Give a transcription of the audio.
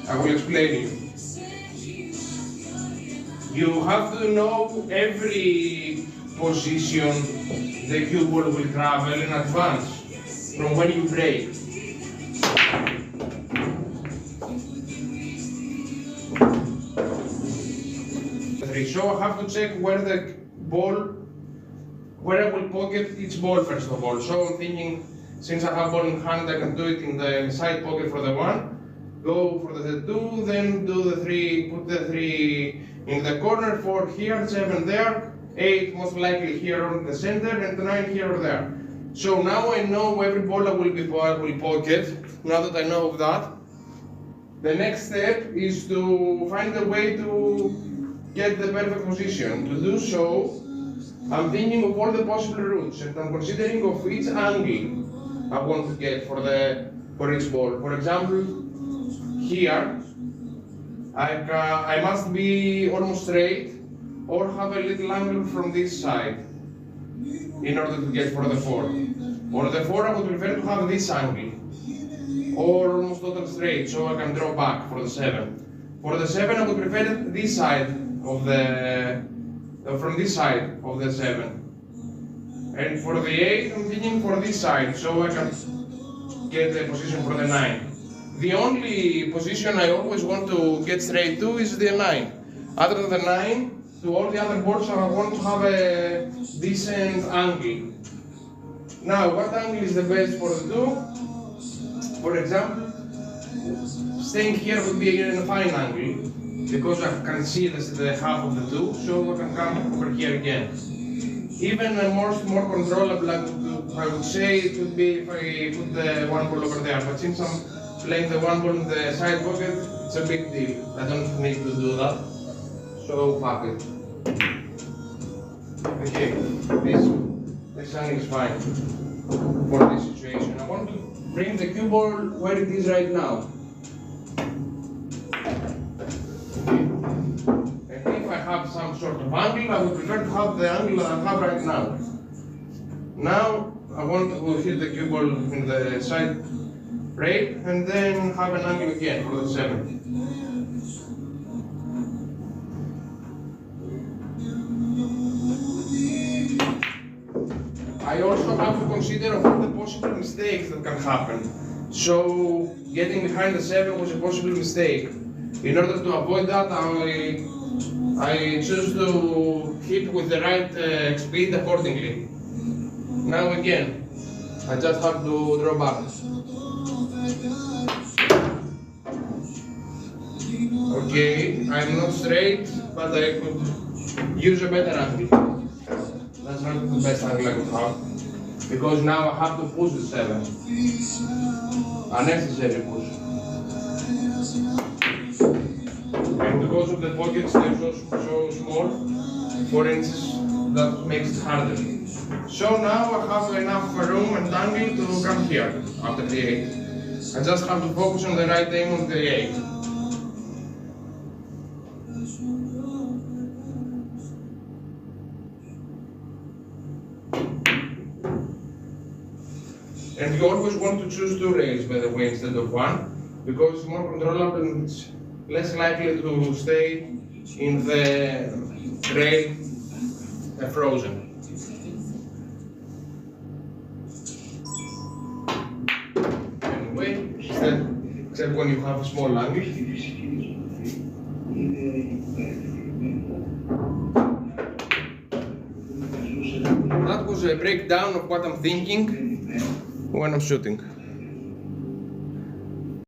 I will explain you. You have to know every position the cue ball will travel in advance from when you break. So I have to check where the ball, where I will pocket each ball first of all. So I'm thinking, since I have ball in hand, I can do it in the side pocket for the 1, go for the 2, then do the 3, put the 3 in the corner, 4 here, 7 there, 8 most likely here on the center, and 9 here or there. So now I know every ball I will pocket. Now that I know of that, the next step is to find a way to get the perfect position. To do so, I'm thinking of all the possible routes, and I'm considering of each angle I want to get for each ball. For example, here I must be almost straight or have a little angle from this side in order to get for the 4. Or the 4 I would prefer to have this angle or almost total straight, so I can draw back for the 7. For the 7 I would prefer this side of the from this side of the 7. And for the 8 I'm thinking for this side, so I can get the position for the 9. The only position I always want to get straight to is the 9. Other than the 9, to all the other balls I want to have a decent angle. Now, what angle is the best for the 2? For example, staying here would be a fine angle, because I can see the half of the 2, so I can come over here again. Even a more controllable, I would say it would be if I put the 1 ball over there, but since I'm playing the 1 ball in the side pocket, it's a big deal. I don't need to do that, so fuck it. Okay, this angle is fine for this situation. I want to bring the cue ball where it is right now. And if I have some sort of angle, I would prefer to have the angle that I have right now. Now I want to hit the cue ball in the side rail and then have an angle again for the 7. I also have to consider all the possible mistakes that can happen. So getting behind the 7 was a possible mistake. In order to avoid that, I choose to hit with the right speed accordingly. Now again, I just have to draw back. Okay, I'm not straight, but I could use a better angle. That's not the best angle I could have, because now I have to push the 7. Unnecessary push. And because of the pockets, they're so small, 4 inches, that makes it harder. So now I have enough room and angle to come here after the 8. I just have to focus on the right aim on the 8. And you always want to choose 2 rails, by the way, instead of 1, because it's more controllable and it's less likely to stay in the rail frozen. Anyway, except when you have a small angle. That was a breakdown of what I'm thinking when I'm shooting.